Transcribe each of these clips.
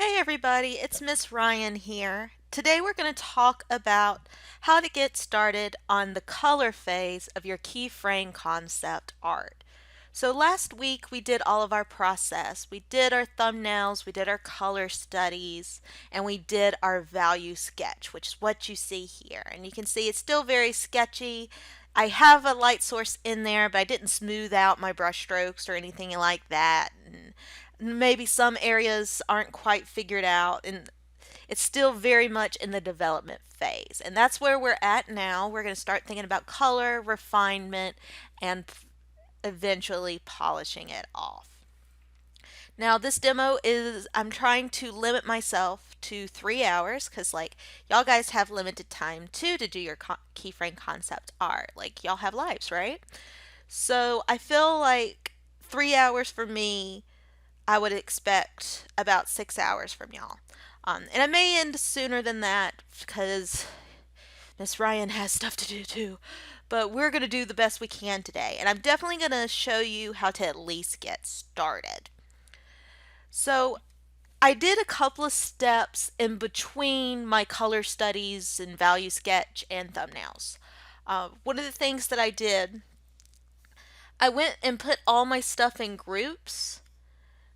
Hey everybody, it's Miss Ryan here. Today we're going to talk about how to get started on the color phase of your keyframe concept art. So last week we did all of our process. We did our thumbnails, we did our color studies, and we did our value sketch, which is what you see here. And you can see it's still very sketchy. I have a light source in there, but I didn't smooth out my brush strokes or anything like that. And maybe some areas aren't quite figured out, and it's still very much in the development phase. And that's where we're at now. We're going to start thinking about color, refinement, and eventually polishing it off. Now, this demo is, I'm trying to limit myself to 3 hours because, like, y'all guys have limited time too to do your keyframe concept art. Like, y'all have lives, right? So I feel like 3 hours for me, I would expect about 6 hours from y'all. And I may end sooner than that because Miss Ryan has stuff to do too. But we're going to do the best we can today. And I'm definitely going to show you how to at least get started. So I did a couple of steps in between my color studies and value sketch and thumbnails. One of the things that I did, I went and put all my stuff in groups.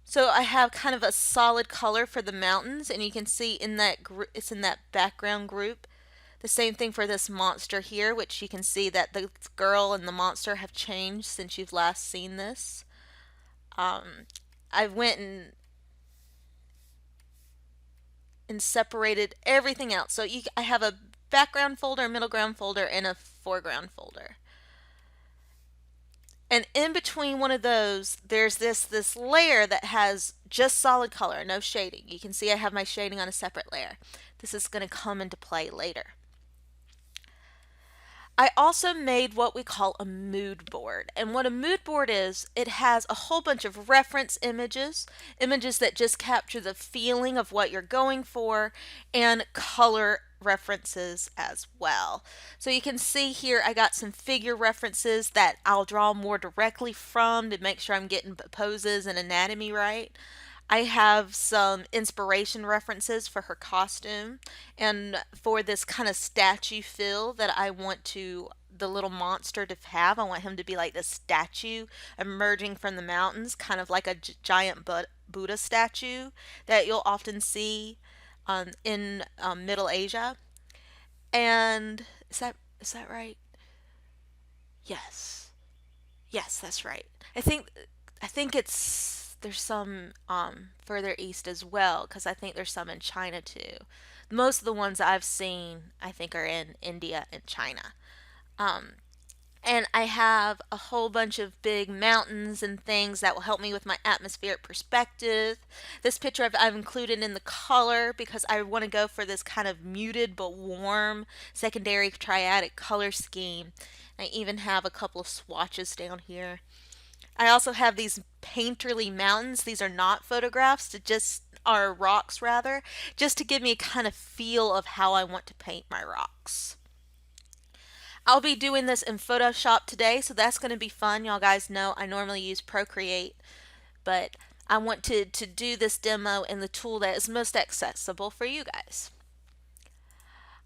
So I have kind of a solid color for the mountains, and you can see in that it's in that background group. The same thing for this monster here, which you can see that the girl and the monster have changed since you've last seen this. I went and separated everything else. So I have a background folder, a middle ground folder, and a foreground folder. And in between one of those, there's this layer that has just solid color, no shading. You can see I have my shading on a separate layer. This is going to come into play later. I also made what we call a mood board. And what a mood board is, it has a whole bunch of reference images, images that just capture the feeling of what you're going for, and color references as well. So you can see here I got some figure references that I'll draw more directly from to make sure I'm getting poses and anatomy right. I have some inspiration references for her costume and for this kind of statue feel that I want the little monster to have. I want him to be like this statue emerging from the mountains, kind of like a giant Buddha statue that you'll often see in Middle Asia. And is that right? Yes. Yes, that's right. I think it's there's some further east as well because I think there's some in China too. Most of the ones I've seen I think are in India and China. Um, and I have a whole bunch of big mountains and things that will help me with my atmospheric perspective. This picture I've included in the color because I want to go for this kind of muted but warm secondary triadic color scheme. I even have a couple of swatches down here. I also have these painterly mountains. These are not photographs, it just are rocks rather, just to give me a kind of feel of how I want to paint my rocks. I'll be doing this in Photoshop today, so that's going to be fun. Y'all guys know I normally use Procreate, but I want to do this demo in the tool that is most accessible for you guys.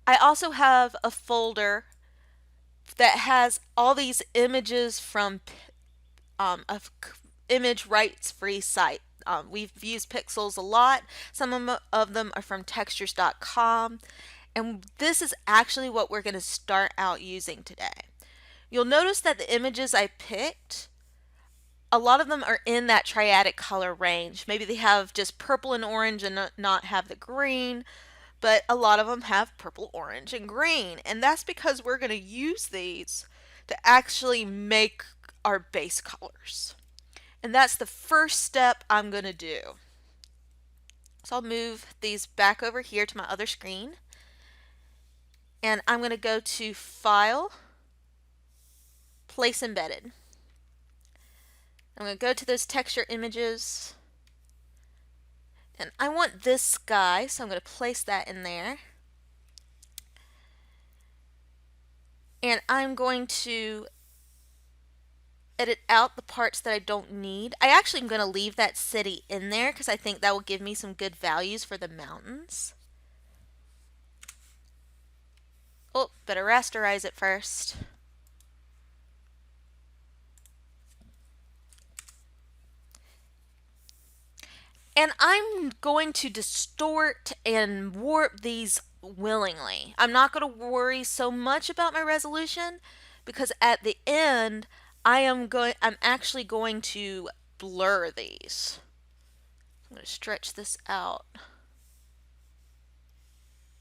I also have a folder that has all these images from a image rights free site. We've used pixels a lot. Some of them are from textures.com. And this is actually what we're going to start out using today. You'll notice that the images I picked, a lot of them are in that triadic color range. Maybe they have just purple and orange and not have the green, but a lot of them have purple, orange, and green. And that's because we're going to use these to actually make our base colors. And that's the first step I'm going to do. So I'll move these back over here to my other screen. And I'm going to go to File, Place Embedded. I'm going to go to those texture images. And I want this guy, so I'm going to place that in there. And I'm going to edit out the parts that I don't need. I actually am going to leave that city in there because I think that will give me some good values for the mountains. Oh, better rasterize it first. And I'm going to distort and warp these willingly. I'm not going to worry so much about my resolution because at the end I'm actually going to blur these. I'm going to stretch this out.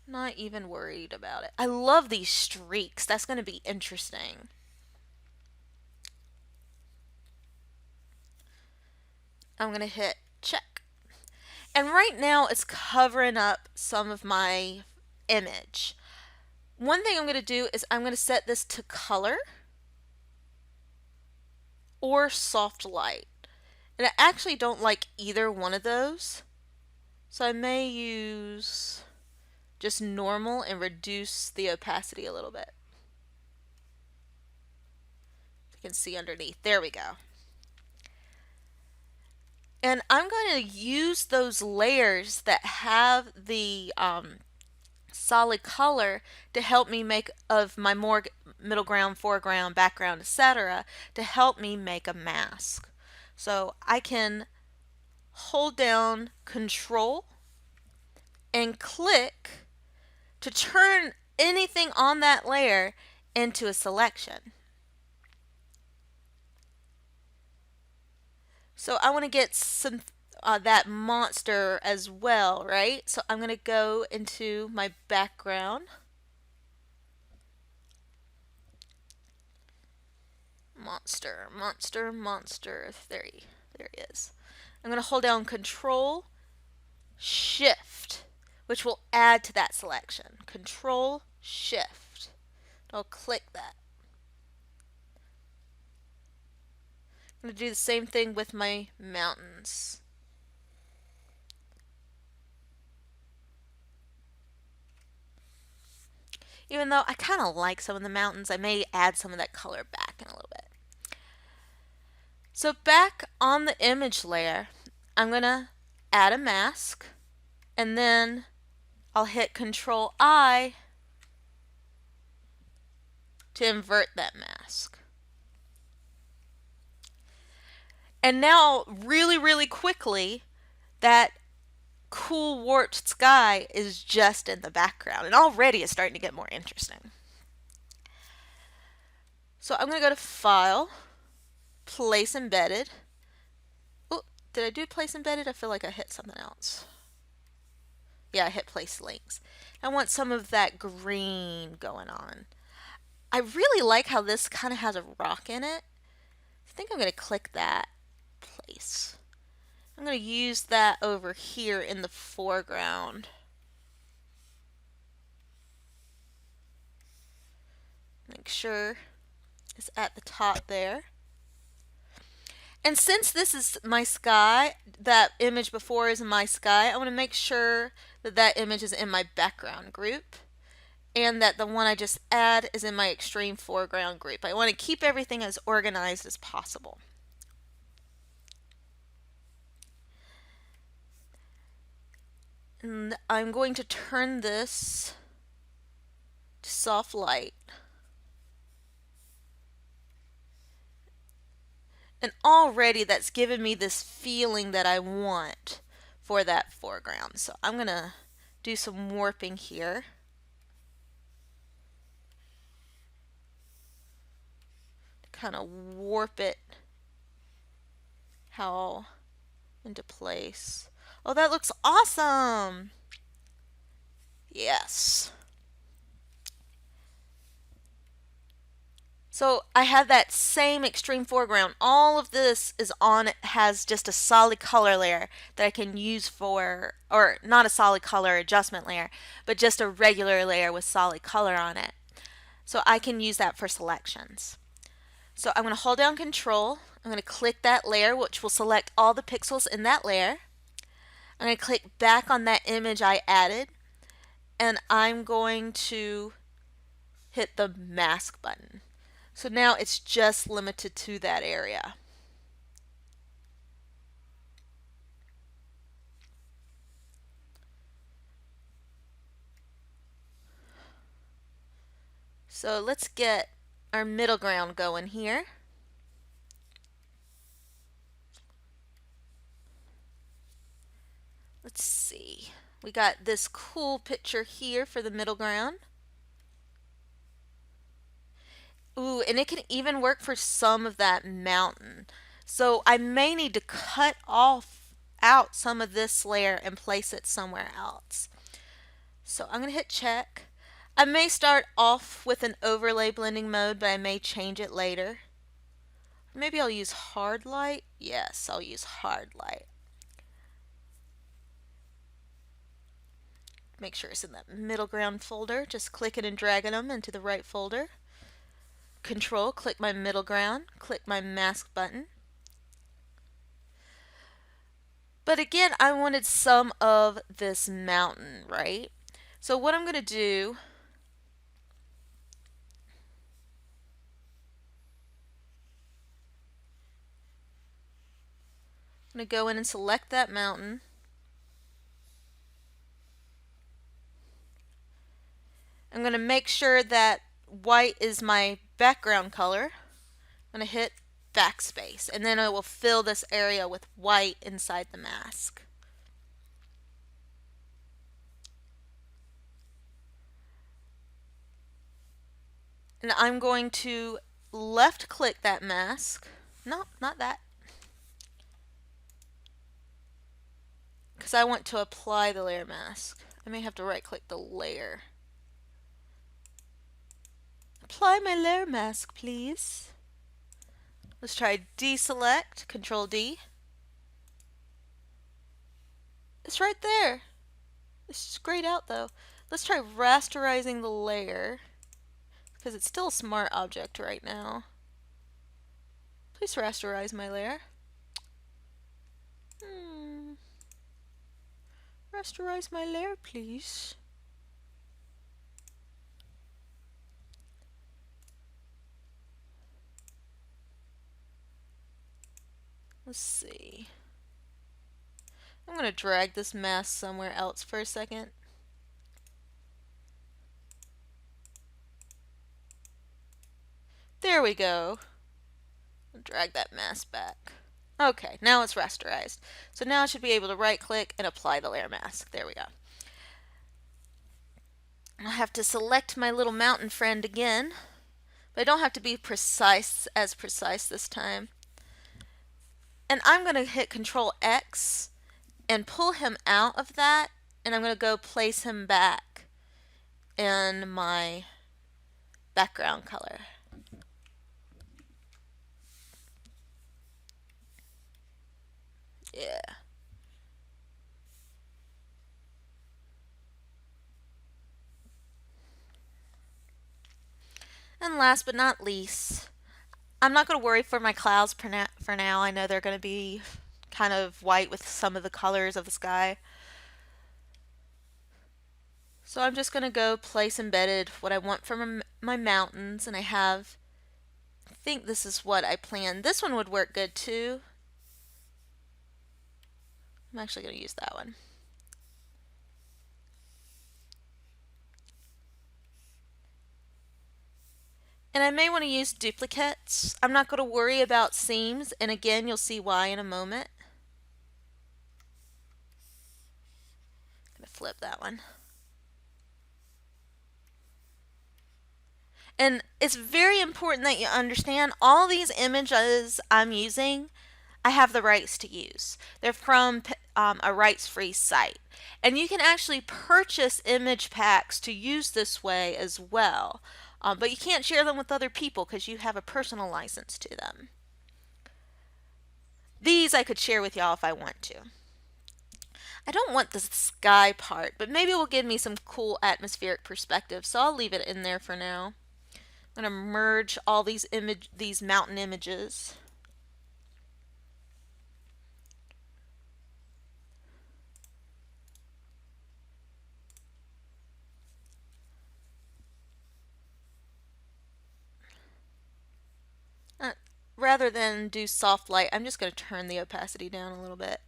Not even worried about it. I love these streaks. That's going to be interesting. I'm going to hit check. And right now it's covering up some of my image. One thing I'm going to do is I'm going to set this to color or soft light. And I actually don't like either one of those. So I may use just normal and reduce the opacity a little bit. You can see underneath. There we go. And I'm going to use those layers that have the solid color to help me make of my more middle ground, foreground, background, etc. to help me make a mask. So I can hold down Control and click to turn anything on that layer into a selection. So I want to get some that monster as well, right? So I'm going to go into my background. Monster, monster, monster. There he is. I'm going to hold down Control, Shift, which will add to that selection. Control, Shift. I'll click that. I'm going to do the same thing with my mountains. Even though I kind of like some of the mountains, I may add some of that color back in a little bit. So back on the image layer, I'm going to add a mask, and then I'll hit Control I to invert that mask. And now, really quickly, that cool warped sky is just in the background, and already it's starting to get more interesting. So I'm going to go to File, Place Embedded. Oh, did I do Place Embedded? I feel like I hit something else. Yeah, I hit Place Links. I want some of that green going on. I really like how this kind of has a rock in it. I think I'm going to click that place. I'm going to use that over here in the foreground. Make sure it's at the top there. And since this is my sky, that image before is my sky, I want to make sure that that image is in my background group and that the one I just add is in my extreme foreground group. I want to keep everything as organized as possible. And I'm going to turn this to soft light. And already that's given me this feeling that I want for that foreground. So I'm going to do some warping here. Kind of warp it how into place. Oh, that looks awesome! Yes. So I have that same extreme foreground. All of this is on, has just a solid color layer that I can use for, or not a solid color adjustment layer, but just a regular layer with solid color on it. So I can use that for selections. So I'm going to hold down Control. I'm going to click that layer, which will select all the pixels in that layer. I'm going to click back on that image I added, and I'm going to hit the mask button. So now it's just limited to that area. So let's get our middle ground going here. Let's see. We got this cool picture here for the middle ground. Ooh, and it can even work for some of that mountain. So I may need to cut off out some of this layer and place it somewhere else. So I'm going to hit check. I may start off with an overlay blending mode, but I may change it later. Maybe I'll use hard light. Yes, I'll use hard light. Make sure it's in that middle ground folder. Just clicking and dragging them into the right folder. Control, click my middle ground, click my mask button. But again, I wanted some of this mountain, right? So what I'm going to do, I'm going to go in and select that mountain. I'm going to make sure that white is my background color. I'm going to hit backspace, and then I will fill this area with white inside the mask. And I'm going to left click that mask. No, not that. Because I want to apply the layer mask. I may have to right click the layer. Apply my layer mask, please. Let's try deselect, Control D. It's right there. It's grayed out though. Let's try rasterizing the layer, because it's still a smart object right now. Please rasterize my layer. Rasterize my layer, please. Let's see. I'm going to drag this mask somewhere else for a second. There we go. Drag that mask back. Okay, now it's rasterized. So now I should be able to right click and apply the layer mask. There we go. I'll have to select my little mountain friend again, but I don't have to be precise this time. And I'm going to hit Control X and pull him out of that, and I'm going to go place him back in my background color. Yeah. And last but not least, I'm not going to worry for my clouds for now. I know they're going to be kind of white with some of the colors of the sky. So I'm just going to go place embedded what I want from my mountains, and I think this is what I planned. This one would work good too. I'm actually going to use that one. And I may want to use duplicates. I'm not going to worry about seams, and again, you'll see why in a moment. I'm going to flip that one. And it's very important that you understand all these images I'm using, I have the rights to use. They're from a rights-free site. And you can actually purchase image packs to use this way as well. But you can't share them with other people because you have a personal license to them. These I could share with y'all if I want to. I don't want the sky part, but maybe it will give me some cool atmospheric perspective, so I'll leave it in there for now. I'm going to merge all these mountain images. rather than do soft light, I'm just going to turn the opacity down a little bit.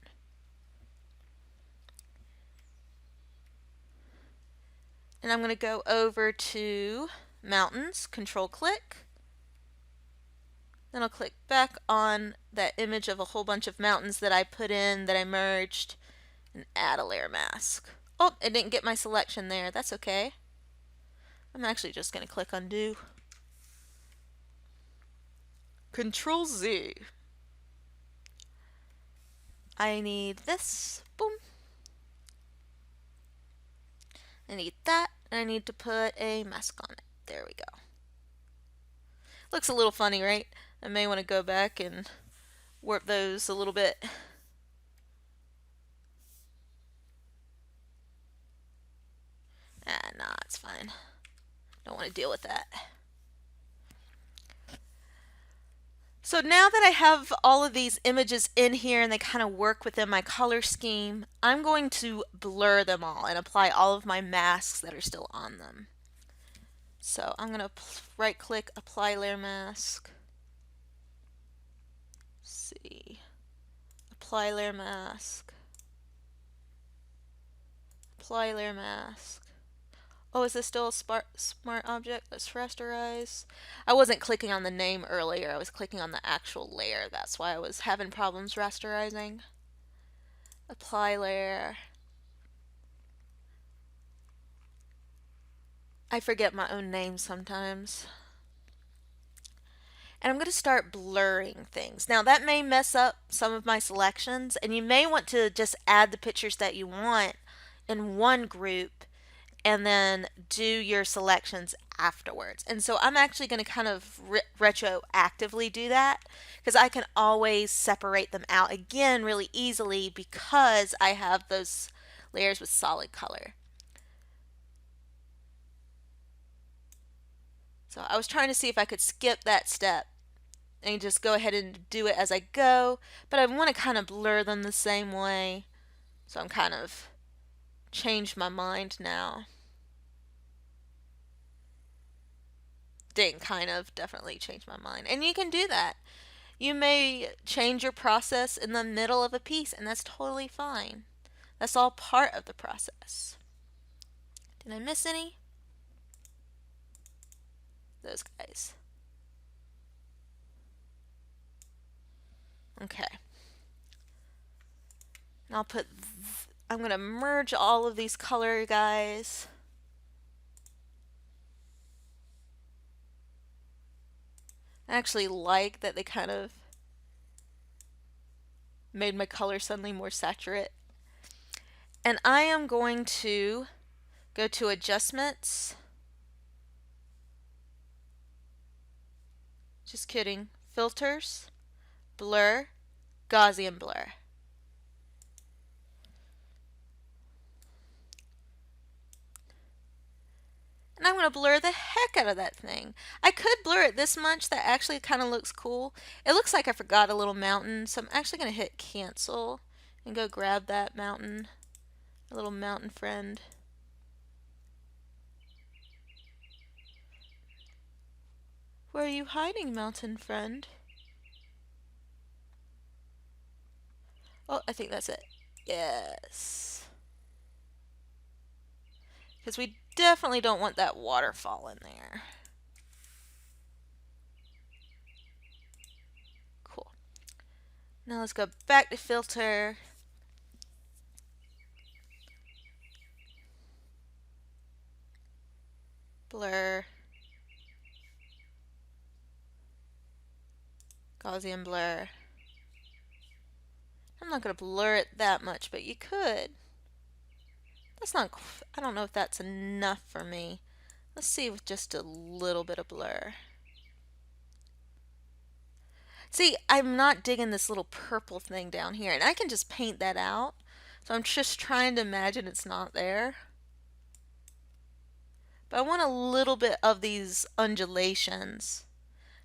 And I'm going to go over to mountains, control click. Then I'll click back on that image of a whole bunch of mountains that I put in, that I merged, and add a layer mask. Oh, it didn't get my selection there. That's okay. I'm actually just going to click undo. Control Z. I need this. Boom. I need that. And I need to put a mask on it. There we go. Looks a little funny, right? I may want to go back and warp those a little bit. Nah, it's fine. Don't want to deal with that. So now that I have all of these images in here and they kind of work within my color scheme, I'm going to blur them all and apply all of my masks that are still on them. So I'm going to right click, apply layer mask. Let's see. Apply layer mask. Apply layer mask. Oh, is this still a smart object? Let's rasterize. I wasn't clicking on the name earlier. I was clicking on the actual layer. That's why I was having problems rasterizing. Apply layer. I forget my own name sometimes. And I'm going to start blurring things. Now that may mess up some of my selections, and you may want to just add the pictures that you want in one group and then do your selections afterwards. And so I'm actually going to kind of retroactively do that, because I can always separate them out again really easily because I have those layers with solid color. So I was trying to see if I could skip that step and just go ahead and do it as I go, but I want to kind of blur them the same way. So I'm kind of changed my mind now. Didn't kind of, definitely changed my mind. And you can do that. You may change your process in the middle of a piece, and that's totally fine. That's all part of the process. Did I miss any? Those guys. Okay. And I'll put, I'm going to merge all of these color guys. I actually like that they kind of made my color suddenly more saturate. And I am going to go to adjustments. Just kidding. Filters, blur, Gaussian blur. And I'm going to blur the heck out of that thing. I could blur it this much. That actually kind of looks cool. It looks like I forgot a little mountain, so I'm actually going to hit cancel and go grab that mountain, a little mountain friend. Where are you hiding, mountain friend? Oh, I think that's it. Yes. Because we definitely don't want that waterfall in there. Cool. Now let's go back to filter. Blur. Gaussian blur. I'm not going to blur it that much, but you could. That's not, I don't know if that's enough for me. Let's see with just a little bit of blur. See, I'm not digging this little purple thing down here, and I can just paint that out. So I'm just trying to imagine it's not there. But I want a little bit of these undulations,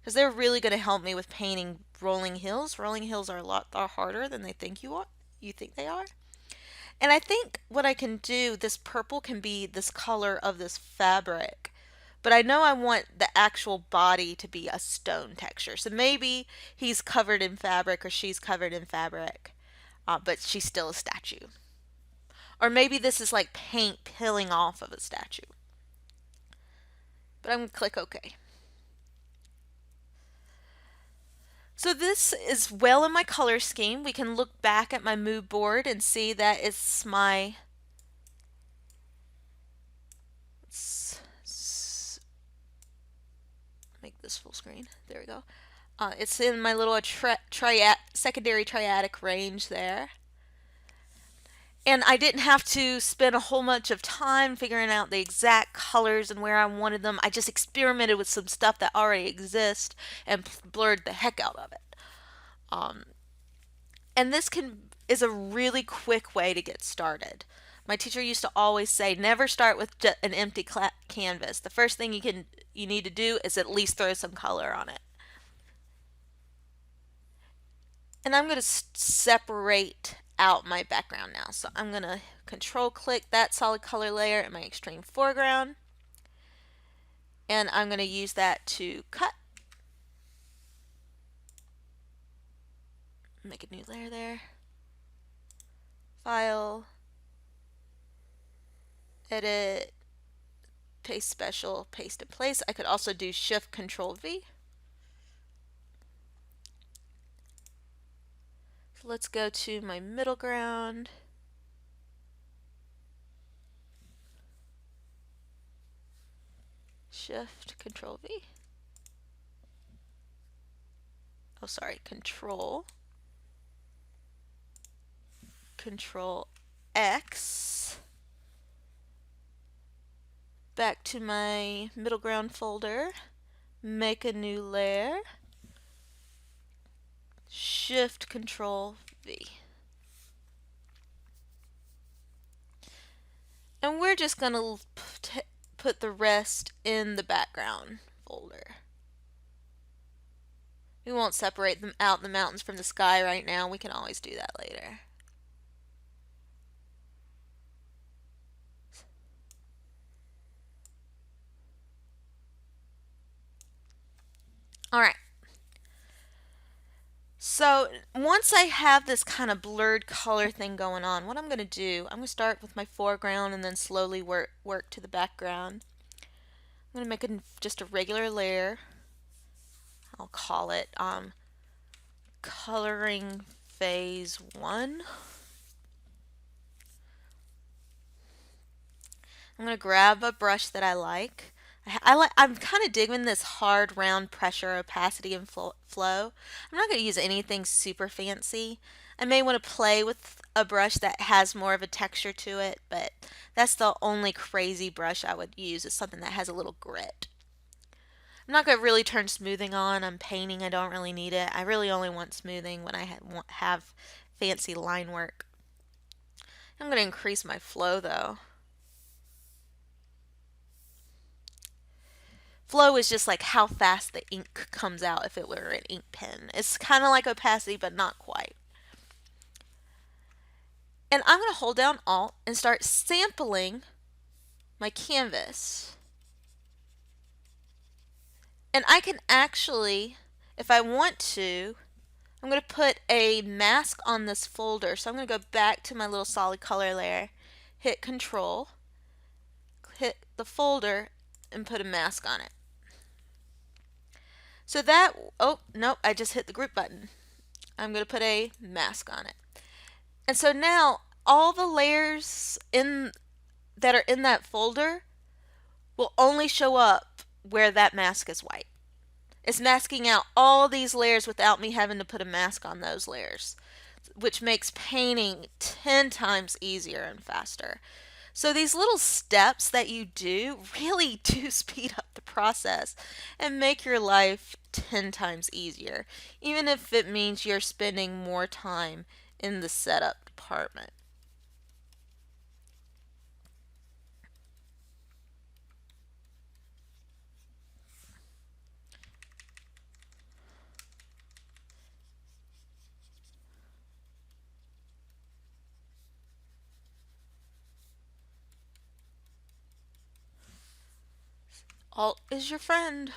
because they're really going to help me with painting rolling hills. Rolling hills are a lot harder than they think you think they are. And I think what I can do, this purple can be this color of this fabric, but I know I want the actual body to be a stone texture. So maybe he's covered in fabric or she's covered in fabric, but she's still a statue. Or maybe this is like paint peeling off of a statue. But I'm going to click OK. So this is well in my color scheme. We can look back at my mood board and see that it's my make this full screen. There we go. It's in my little secondary triadic range there. And I didn't have to spend a whole bunch of time figuring out the exact colors and where I wanted them. I just experimented with some stuff that already exists and blurred the heck out of it. And this is a really quick way to get started. My teacher used to always say, never start with an empty canvas. The first thing you need to do is at least throw some color on it. And I'm going to separate out my background now. So I'm going to control click that solid color layer in my extreme foreground. And I'm going to use that to cut. Make a new layer there. File. Edit. Paste special. Paste in place. I could also do Shift Control V. So let's go to my middle ground. Shift Control V. Oh, sorry, Control X. Back to my middle ground folder. Make a new layer. Shift Control V. And we're just going to put the rest in the background folder. We won't separate them out the mountains from the sky right now. We can always do that later. Alright. So once I have this kind of blurred color thing going on, what I'm going to do, I'm going to start with my foreground and then slowly work to the background. I'm going to make just a regular layer. I'll call it Coloring Phase 1. I'm going to grab a brush that I like. I'm kind of digging this hard round pressure, opacity, and flow. I'm not going to use anything super fancy. I may want to play with a brush that has more of a texture to it, but that's the only crazy brush I would use, is something that has a little grit. I'm not going to really turn smoothing on. I'm painting. I don't really need it. I really only want smoothing when I have fancy line work. I'm going to increase my flow though. Flow is just like how fast the ink comes out if it were an ink pen. It's kind of like opacity, but not quite. And I'm going to hold down Alt and start sampling my canvas. And I can actually, if I want to, I'm going to put a mask on this folder. So I'm going to go back to my little solid color layer, hit Control, hit the folder, and put a mask on it. So that, oh, nope, I just hit the group button. I'm going to put a mask on it. And so now all the layers that are in that folder will only show up where that mask is white. It's masking out all these layers without me having to put a mask on those layers, which makes painting 10 times easier and faster. So these little steps that you do really do speed up the process and make your life 10 times easier, even if it means you're spending more time in the setup department. Alt is your friend.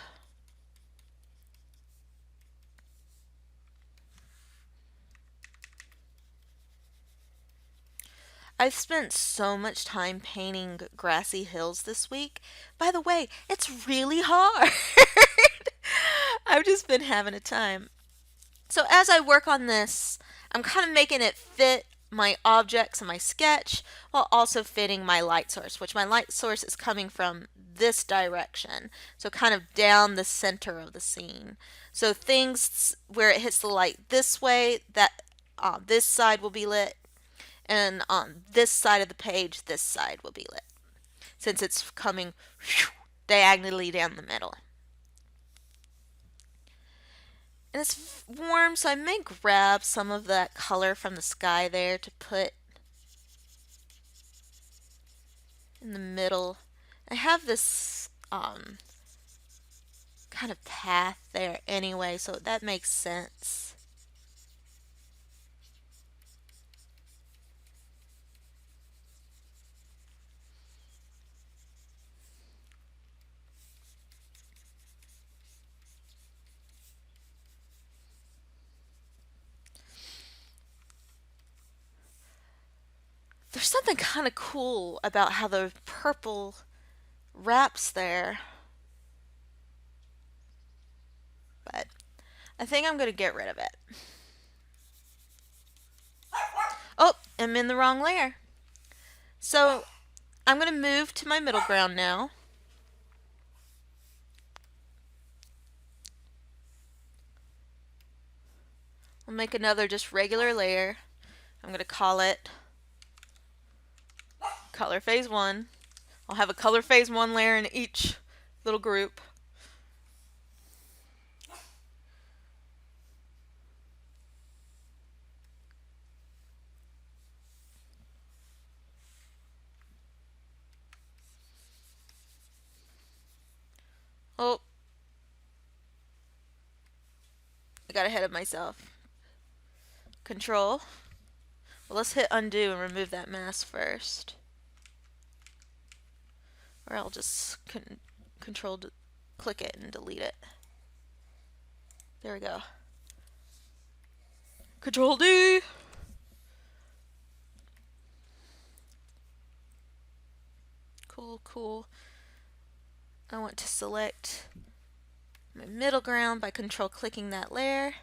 I've spent so much time painting grassy hills this week. By the way, it's really hard. I've just been having a time. So as I work on this, I'm kind of making it fit my objects in my sketch while also fitting my light source, which my light source is coming from this direction. So kind of down the center of the scene. So things where it hits the light this way, that this side will be lit, and on this side of the page, this side will be lit, since it's coming diagonally down the middle. And it's warm, so I may grab some of that color from the sky there to put in the middle. I have this kind of path there anyway, so that makes sense. There's something kind of cool about how the purple wraps there, but I think I'm going to get rid of it. Oh, I'm in the wrong layer. So I'm going to move to my middle ground now. I'll make another just regular layer. I'm going to call it color phase 1. I'll have a color phase 1 layer in each little group. Oh, I got ahead of myself. Control. Well, let's hit undo and remove that mask first. Or I'll just control click it and delete it. There we go. Control D. Cool, cool. I want to select my middle ground by control clicking that layer,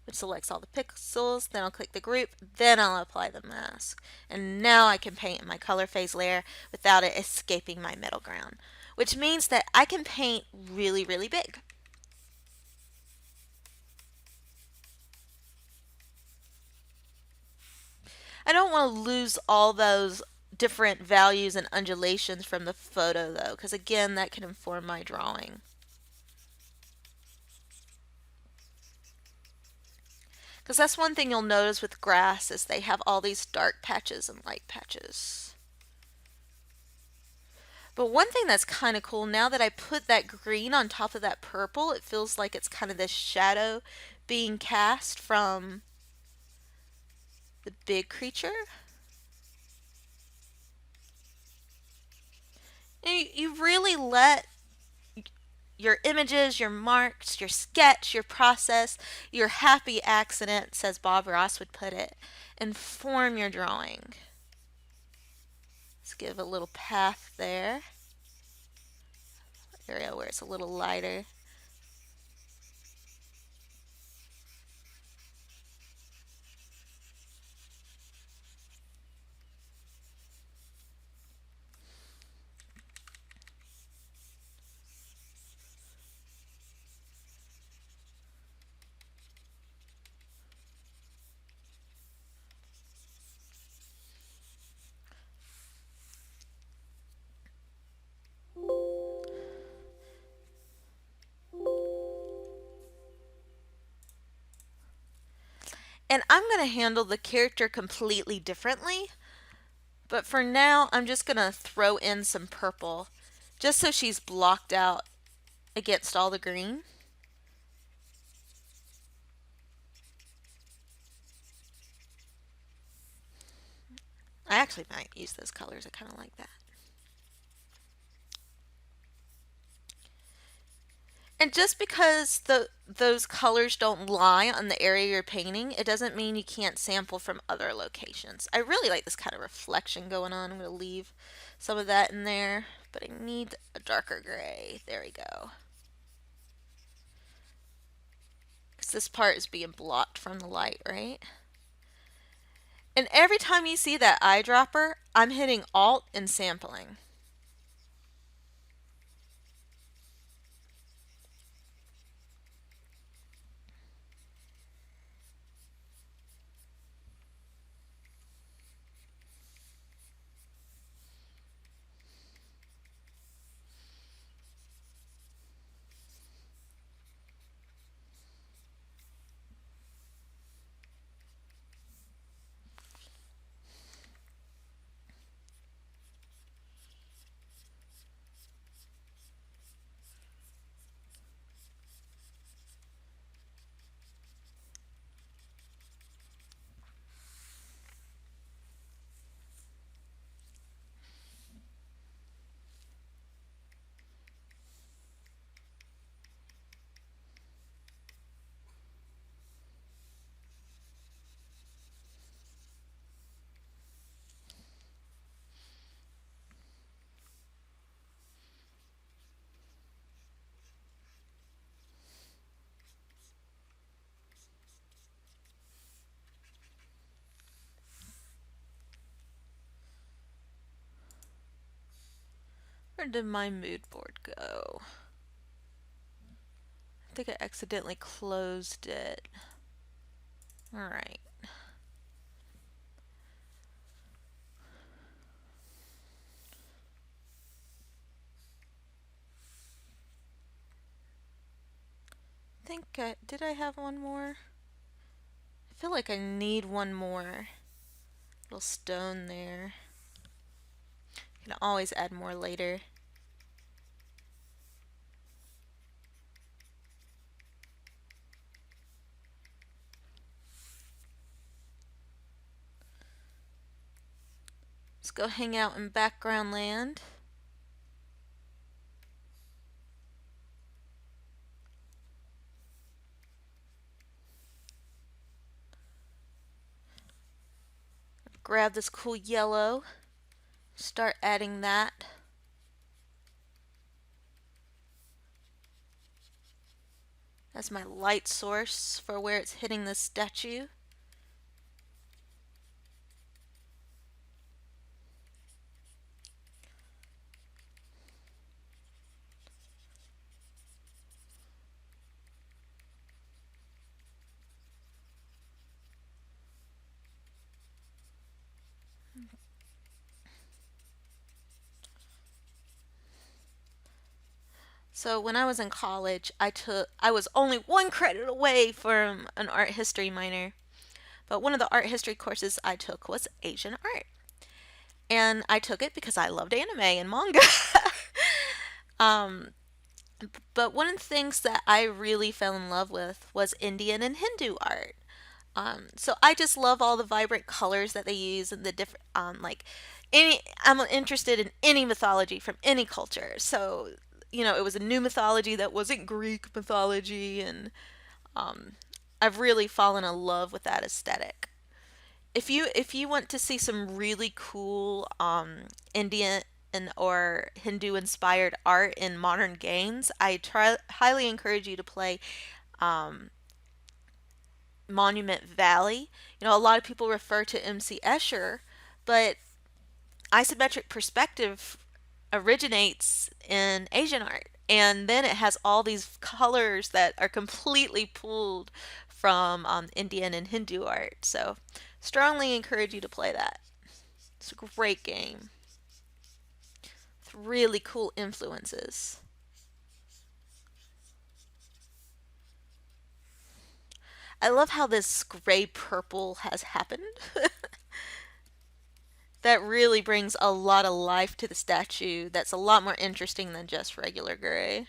which selects all the pixels. Then I'll click the group, then I'll apply the mask. And now I can paint in my color phase layer without it escaping my middle ground, which means that I can paint really, really big. I don't want to lose all those different values and undulations from the photo though, because again, that can inform my drawing. Because that's one thing you'll notice with grass is they have all these dark patches and light patches. But one thing that's kind of cool, now that I put that green on top of that purple, it feels like it's kind of this shadow being cast from the big creature. And you really let your images, your marks, your sketch, your process, your happy accident, as Bob Ross would put it, inform your drawing. Let's give a little path there. Area where it's a little lighter. And I'm going to handle the character completely differently. But for now, I'm just going to throw in some purple just so she's blocked out against all the green. I actually might use those colors. I kind of like that. And just because those colors don't lie on the area you're painting, it doesn't mean you can't sample from other locations. I really like this kind of reflection going on. I'm going to leave some of that in there, but I need a darker gray. There we go. Because this part is being blocked from the light, right? And every time you see that eyedropper, I'm hitting Alt and sampling. Where did my mood board go? I think I accidentally closed it. Alright. Did I have one more? I feel like I need one more little stone there. You can always add more later. Let's go hang out in background land. Grab this cool yellow. Start adding that. As my light source for where it's hitting the statue. So when I was in college, I was only one credit away from an art history minor. But one of the art history courses I took was Asian art. And I took it because I loved anime and manga. um, but one of the things that I really fell in love with was Indian and Hindu art. So I just love all the vibrant colors that they use and the different, I'm interested in any mythology from any culture. So, it was a new mythology that wasn't Greek mythology, and um, I've really fallen in love with that aesthetic. If you want to see some really cool Indian and or Hindu inspired art in modern games, highly encourage you to play um, Monument Valley. A lot of people refer to MC Escher, but isometric perspective originates in Asian art. And then it has all these colors that are completely pulled from Indian and Hindu art. So, strongly encourage you to play that. It's a great game with really cool influences. I love how this gray purple has happened. That really brings a lot of life to the statue. That's a lot more interesting than just regular gray.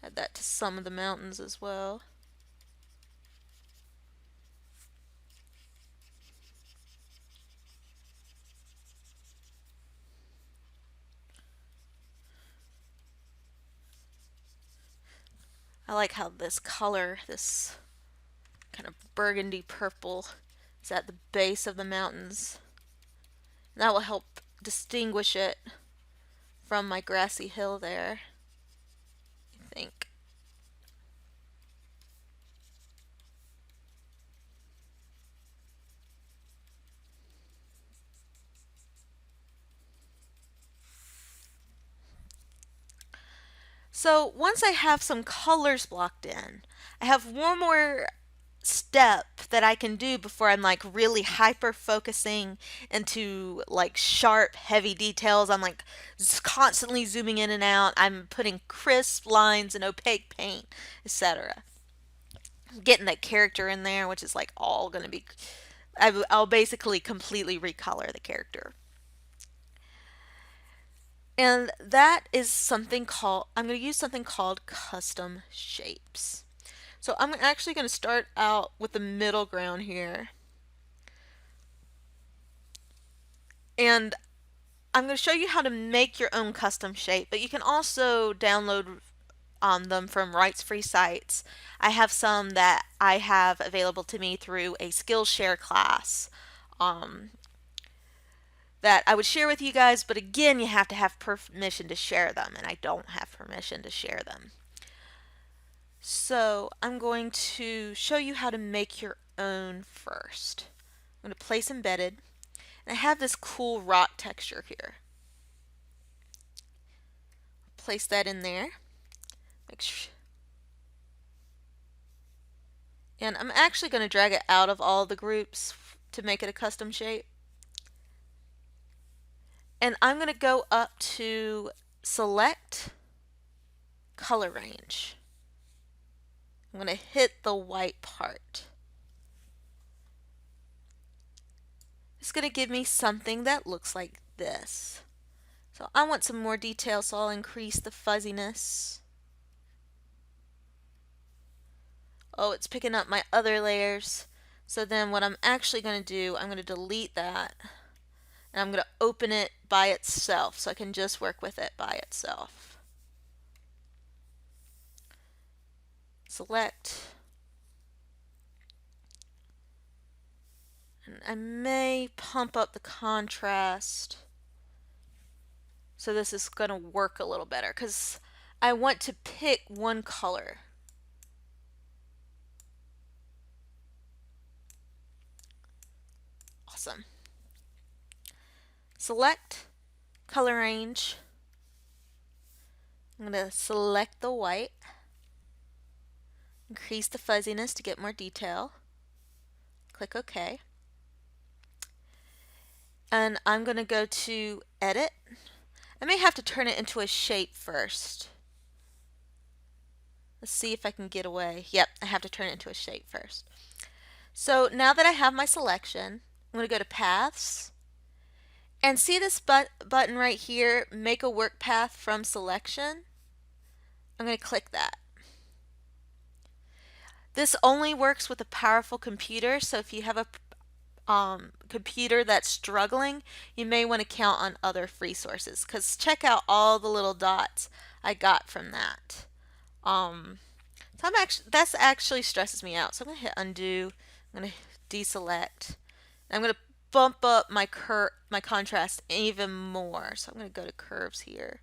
Add that to some of the mountains as well. I like how this color, this kind of burgundy purple, is at the base of the mountains. And that will help distinguish it from my grassy hill there, I think. So once I have some colors blocked in, I have one more step that I can do before I'm like really hyper focusing into like sharp, heavy details. I'm like constantly zooming in and out. I'm putting crisp lines and opaque paint, etc. Getting that character in there, which is like all going to be. I'll basically completely recolor the character. And that is something called, I'm going to use something called custom shapes. So I'm actually going to start out with the middle ground here. And I'm going to show you how to make your own custom shape, but you can also download them from rights-free sites. I have some that I have available to me through a Skillshare class um, that I would share with you guys, but again, you have to have permission to share them, and I don't have permission to share them. So I'm going to show you how to make your own first. I'm going to place embedded, and I have this cool rock texture here. Place that in there. Make sure. And I'm actually going to drag it out of all the groups to make it a custom shape. And I'm going to go up to select color range. I'm going to hit the white part. It's going to give me something that looks like this. So I want some more detail, so I'll increase the fuzziness. Oh, it's picking up my other layers. So then what I'm actually going to do, I'm going to delete that. And I'm going to open it by itself so I can just work with it by itself. Select. And I may pump up the contrast so this is going to work a little better because I want to pick one color. Awesome. Select color range. I'm going to select the white. Increase the fuzziness to get more detail. Click OK. And I'm going to go to Edit. I may have to turn it into a shape first. Let's see if I can get away. Yep, I have to turn it into a shape first. So now that I have my selection, I'm going to go to Paths. And see this button right here, Make a Work Path from Selection? I'm going to click that. This only works with a powerful computer, so if you have a computer that's struggling, you may want to count on other free sources because check out all the little dots I got from that. So that's actually stresses me out. So I'm going to hit undo. I'm going to deselect. I'm going to bump up my contrast even more. So I'm going to go to curves here.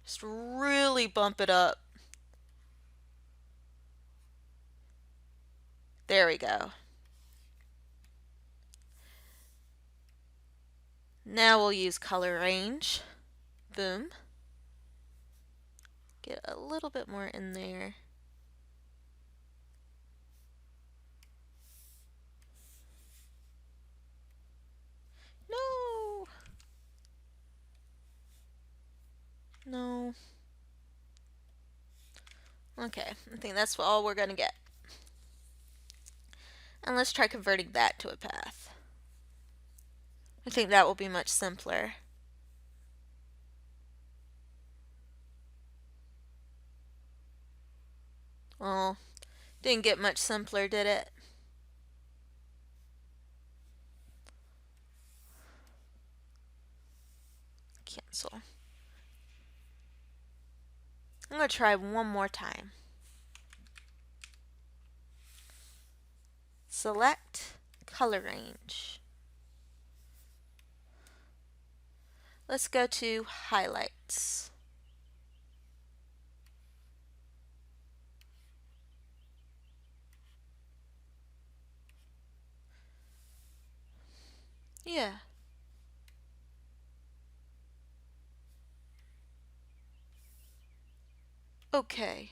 Just really bump it up. There we go. Now we'll use color range. Boom. Get a little bit more in there. No. No. Okay, I think that's all we're going to get. And let's try converting that to a path. I think that will be much simpler. Well, didn't get much simpler, did it? Cancel. I'm going to try one more time. select color range. Let's go to highlights. Yeah. Okay.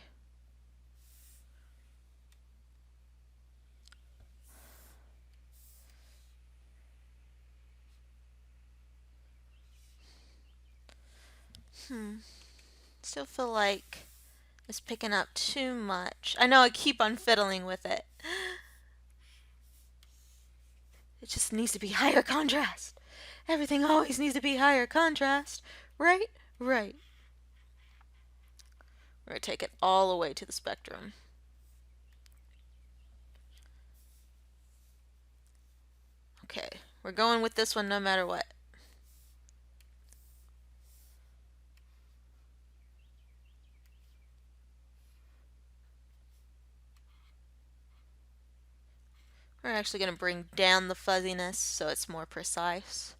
Still feel like it's picking up too much. I know I keep on fiddling with it. It just needs to be higher contrast. Everything always needs to be higher contrast. Right? Right. We're going to take it all the way to the spectrum. Okay. We're going with this one no matter what. We're actually going to bring down the fuzziness so it's more precise.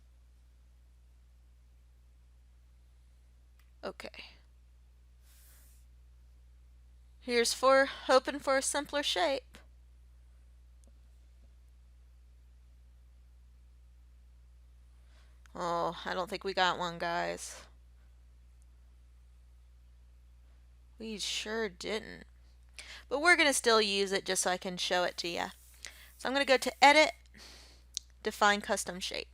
Okay. Here's for hoping for a simpler shape. Oh, I don't think we got one, guys. We sure didn't. But we're going to still use it just so I can show it to you. So I'm going to go to Edit, Define Custom Shape.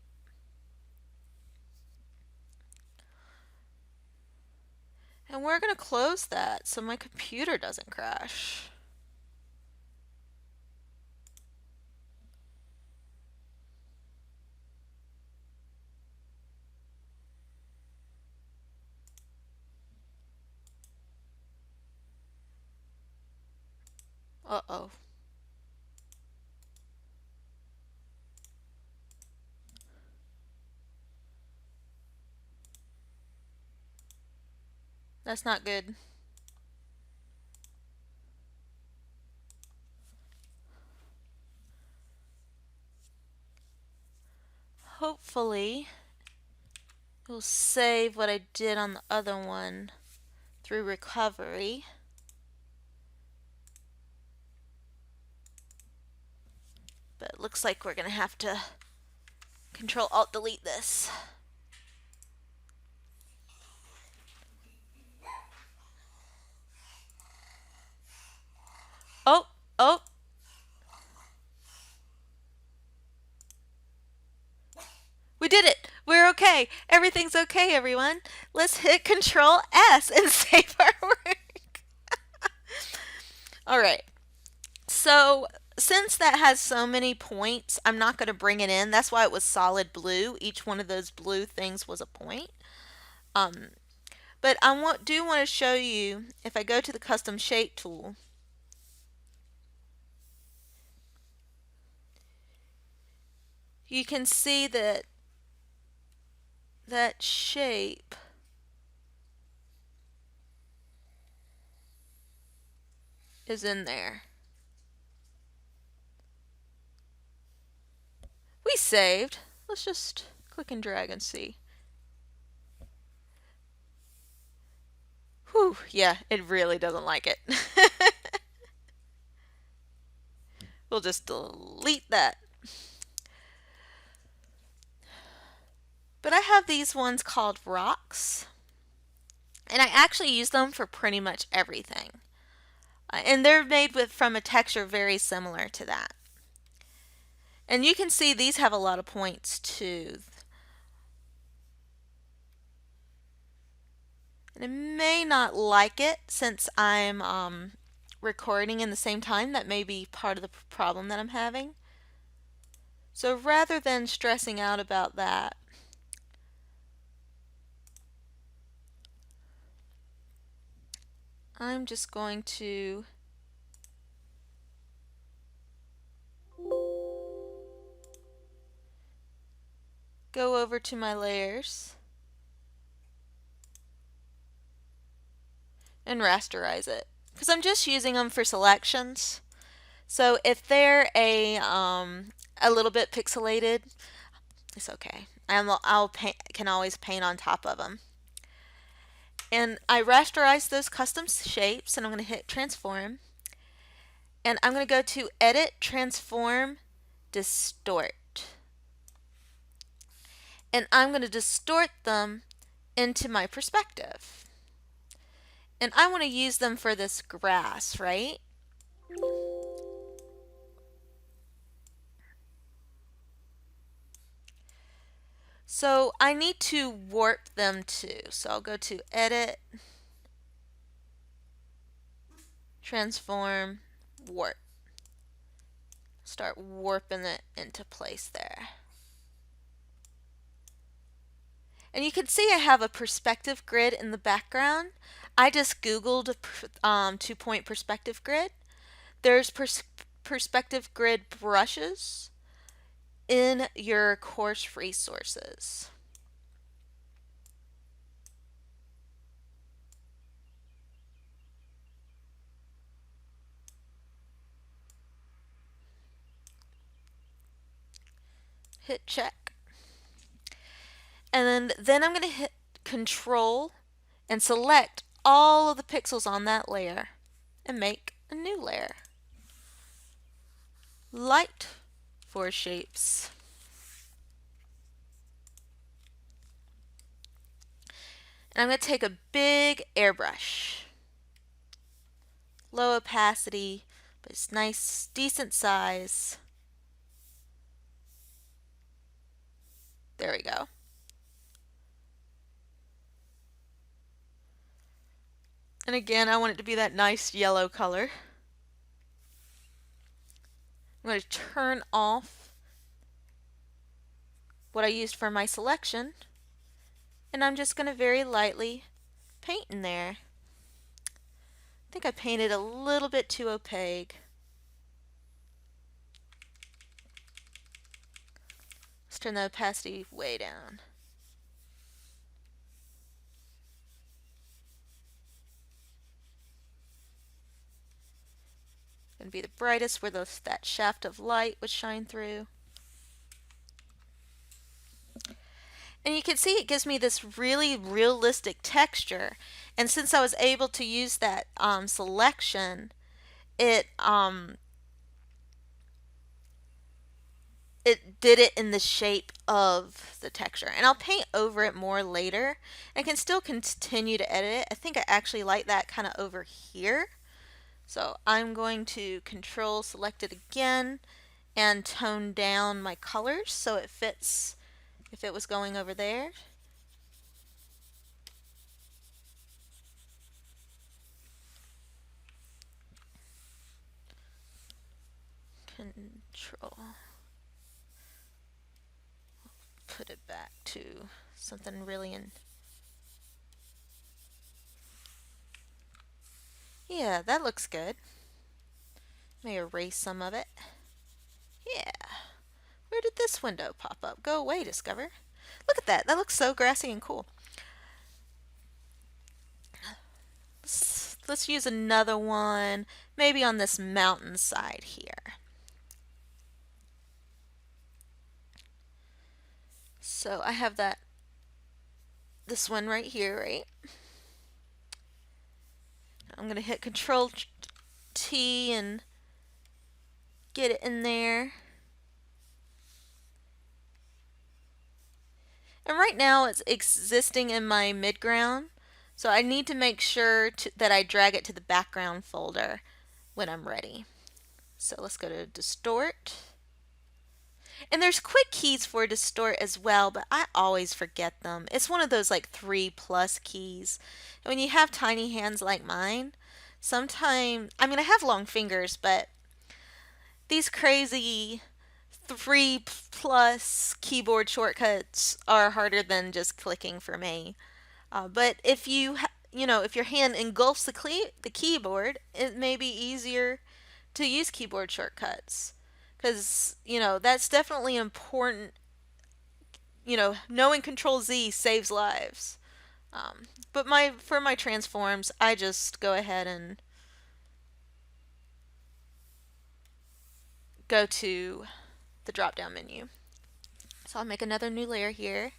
And we're going to close that so my computer doesn't crash. Uh-oh. That's not good. Hopefully, it'll save what I did on the other one through recovery. But it looks like we're going to have to Control-Alt-Delete this. Oh, oh. We did it. We're okay. Everything's okay, everyone. Let's hit Control-S and save our work. All right. So since that has so many points, I'm not going to bring it in. That's why it was solid blue. Each one of those blue things was a point. But I do want to show you, if I go to the Custom Shape tool, you can see that that shape is in there. We saved. Let's just click and drag and see. Whew, yeah, it really doesn't like it. We'll just delete that. But I have these ones called rocks, and I actually use them for pretty much everything. And they're made from a texture very similar to that. And you can see these have a lot of points too. And I may not like it since I'm recording in the same time. That may be part of the problem that I'm having. So rather than stressing out about that, I'm just going to go over to my layers and rasterize it, because I'm just using them for selections. So if they're a little bit pixelated, it's okay. I'll paint, can always paint on top of them. And I rasterize those custom shapes, and I'm going to hit transform. And I'm going to go to edit, transform, distort. And I'm going to distort them into my perspective. And I want to use them for this grass, right? So I need to warp them too. So I'll go to edit, transform, warp. Start warping it into place there. And you can see I have a perspective grid in the background. I just Googled 2-point perspective grid. There's perspective grid brushes in your course resources. Hit check. And then I'm going to hit Control and select all of the pixels on that layer and make a new layer. Light for shapes. And I'm going to take a big airbrush. Low opacity, but it's nice, decent size. There we go. And again, I want it to be that nice yellow color. I'm going to turn off what I used for my selection, and I'm just going to very lightly paint in there. I think I painted a little bit too opaque. Let's turn the opacity way down. Going to be the brightest where that shaft of light would shine through. And you can see it gives me this really realistic texture. And since I was able to use that selection, it it did it in the shape of the texture. And I'll paint over it more later. I can still continue to edit it. I think I actually like that kind of over here. So I'm going to Control select it again and tone down my colors so it fits if it was going over there. Control. Put it back to something really Yeah, that looks good. May erase some of it. Yeah. Where did this window pop up? Go away, Discover. Look at that. That looks so grassy and cool. Let's use another one, maybe on this mountain side here. So I have this one right here, right? I'm going to hit Control T and get it in there. And right now it's existing in my midground, so I need to make sure that I drag it to the background folder when I'm ready. So let's go to Distort. And there's quick keys for Distort as well, but I always forget them. It's one of those like 3+ keys. And when you have tiny hands like mine, sometimes, I mean, I have long fingers, but these crazy 3+ keyboard shortcuts are harder than just clicking for me. But if if your hand engulfs the keyboard, it may be easier to use keyboard shortcuts. Because, that's definitely important. Knowing Control Z saves lives. But for my transforms, I just go ahead and go to the drop down menu. So I'll make another new layer here.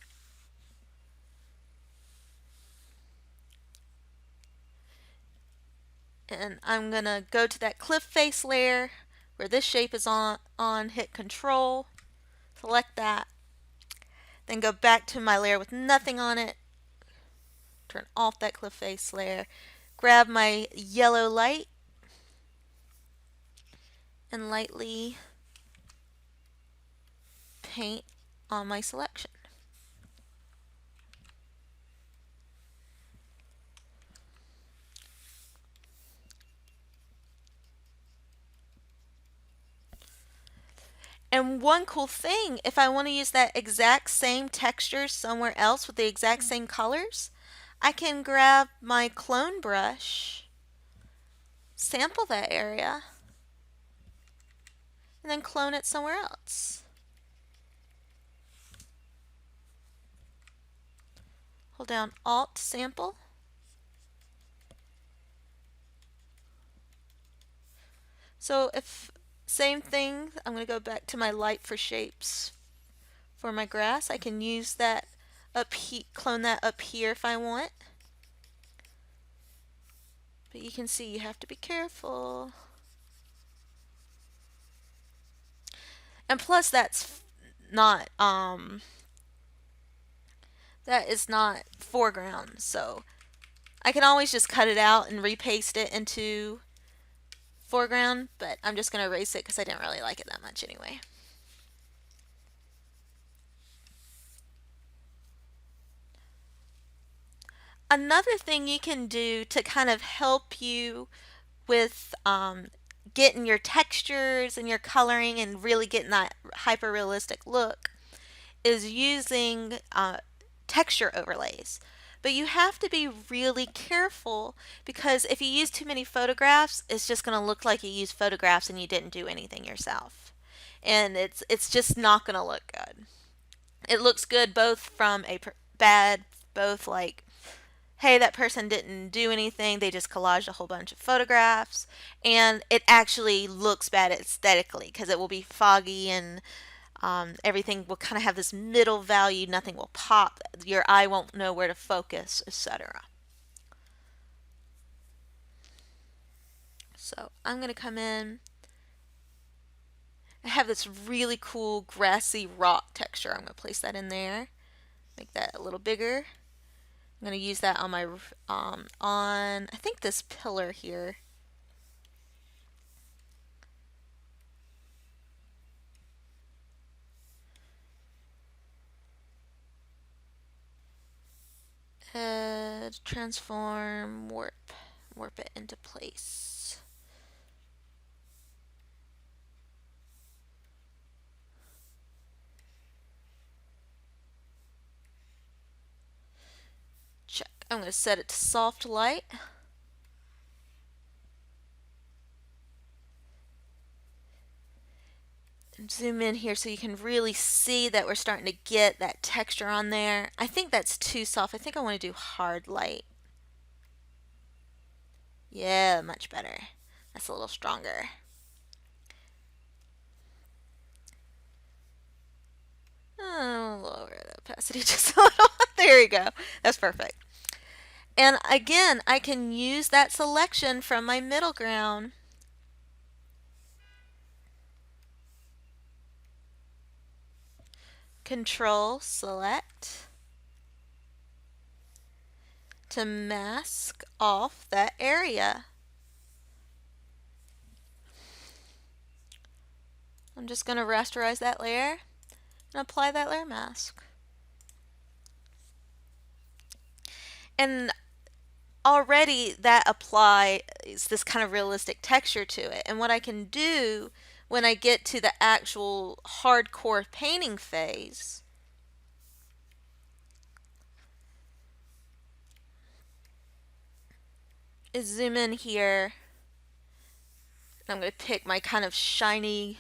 And I'm going to go to that cliff face layer where this shape is on, hit Control, select that, then go back to my layer with nothing on it, turn off that cliff face layer, grab my yellow light, and lightly paint on my selection. And one cool thing, if I want to use that exact same texture somewhere else with the exact same colors, I can grab my clone brush, sample that area, and then clone it somewhere else. Hold down Alt to sample. So if same thing, I'm going to go back to my light for shapes for my grass. I can use that up here, clone that up here if I want. But you can see you have to be careful. And plus that's not that is not foreground, so I can always just cut it out and repaste it into foreground, but I'm just going to erase it because I didn't really like it that much anyway. Another thing you can do to kind of help you with getting your textures and your coloring and really getting that hyper realistic look is using texture overlays. But you have to be really careful because if you use too many photographs, it's just going to look like you used photographs and you didn't do anything yourself. And it's just not going to look good. It looks good both from a bad, both like, hey, that person didn't do anything, they just collaged a whole bunch of photographs, and it actually looks bad aesthetically because it will be foggy and everything will kind of have this middle value, nothing will pop, your eye won't know where to focus, etc. So I'm going to come in. I have this really cool grassy rock texture. I'm going to place that in there, make that a little bigger. I'm going to use that on my on I think this pillar here. Transform, warp it into place. Check. I'm going to set it to soft light. And zoom in here so you can really see that we're starting to get that texture on there. I think that's too soft. I think I want to do hard light. Yeah, much better. That's a little stronger. Oh, lower the opacity just a little. There you go. That's perfect. And again, I can use that selection from my middle ground. Control select to mask off that area. I'm just going to rasterize that layer and apply that layer mask. And already that applies this kind of realistic texture to it. And what I can do when I get to the actual hardcore painting phase is zoom in here. I'm going to pick my kind of shiny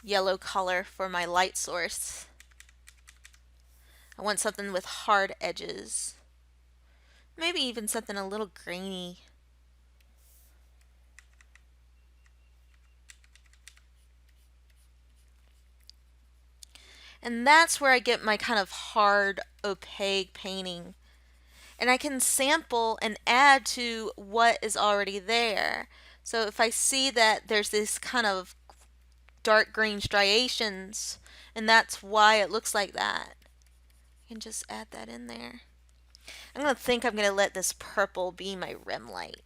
yellow color for my light source. I want something with hard edges. Maybe even something a little grainy. And that's where I get my kind of hard, opaque painting. And I can sample and add to what is already there. So if I see that there's this kind of dark green striations, and that's why it looks like that, I can just add that in there. I'm going to let this purple be my rim light.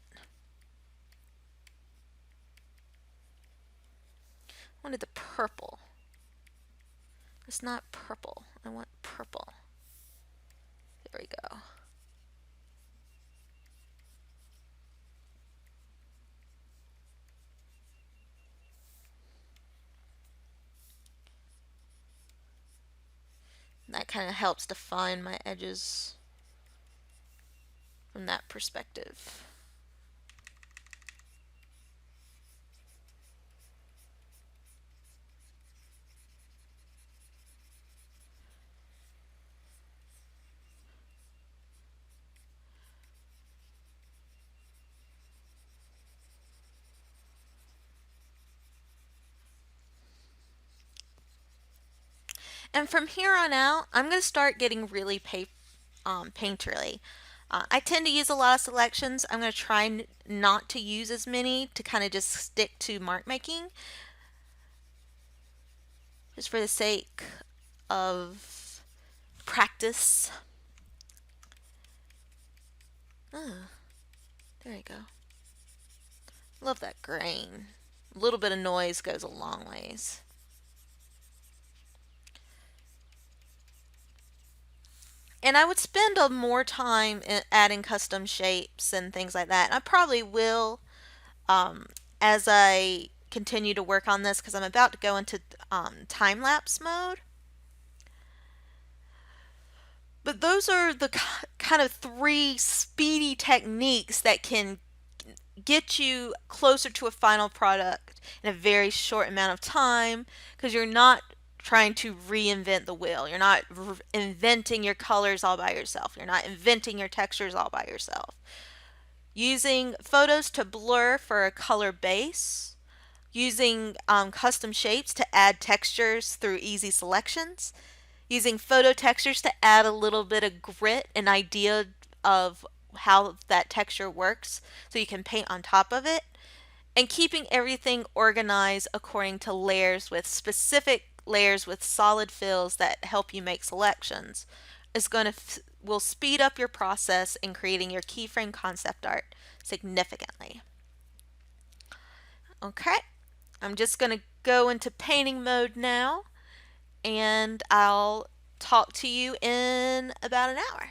I wanted the purple. It's not purple. I want purple. There we go. And that kind of helps define my edges from that perspective. And from here on out, I'm going to start getting really painterly. I tend to use a lot of selections. I'm going to try not to use as many to kind of just stick to mark making, just for the sake of practice. Oh, there you go. Love that grain. A little bit of noise goes a long ways. And I would spend more time in adding custom shapes and things like that. And I probably will as I continue to work on this, because I'm about to go into time lapse mode. But those are the kind of three speedy techniques that can get you closer to a final product in a very short amount of time, because you're not trying to reinvent the wheel. You're not inventing your colors all by yourself. You're not inventing your textures all by yourself. Using photos to blur for a color base, using custom shapes to add textures through easy selections, using photo textures to add a little bit of grit, an idea of how that texture works so you can paint on top of it, and keeping everything organized according to layers, with specific layers with solid fills that help you make selections, is going to will speed up your process in creating your keyframe concept art significantly. Okay, I'm just going to go into painting mode now, and I'll talk to you in about an hour.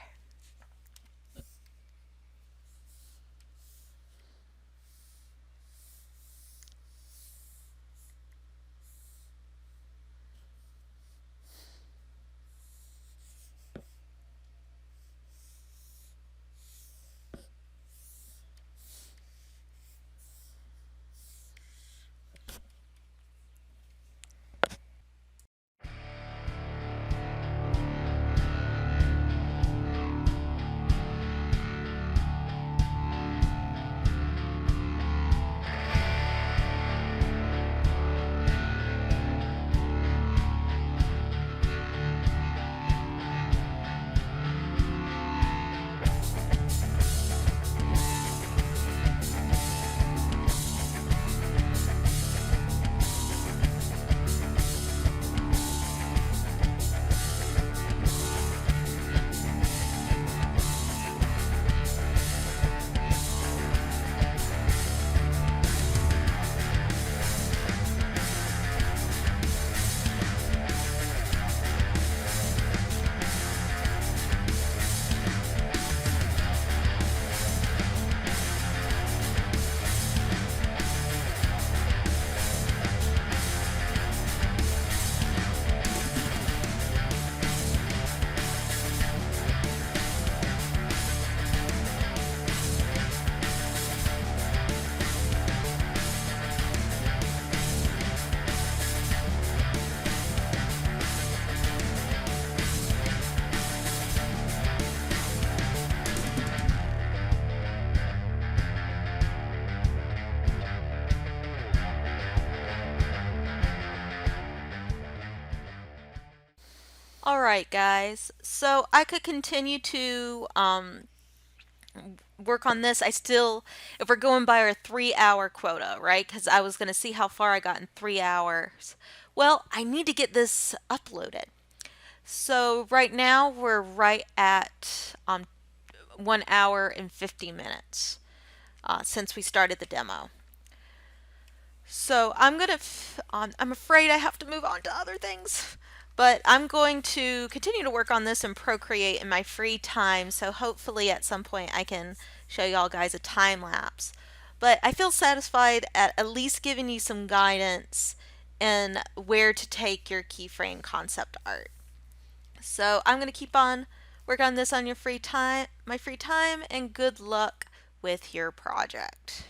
All right, guys. So I could continue to work on this. If we're going by our 3 hour quota, right? Because I was going to see how far I got in 3 hours. Well, I need to get this uploaded. So right now we're right at 1 hour and 50 minutes since we started the demo. So I'm afraid I have to move on to other things. But I'm going to continue to work on this and Procreate in my free time. So hopefully at some point I can show y'all guys a time lapse. But I feel satisfied at least giving you some guidance in where to take your keyframe concept art. So I'm going to keep on working on this on your free time, my free time, and good luck with your project.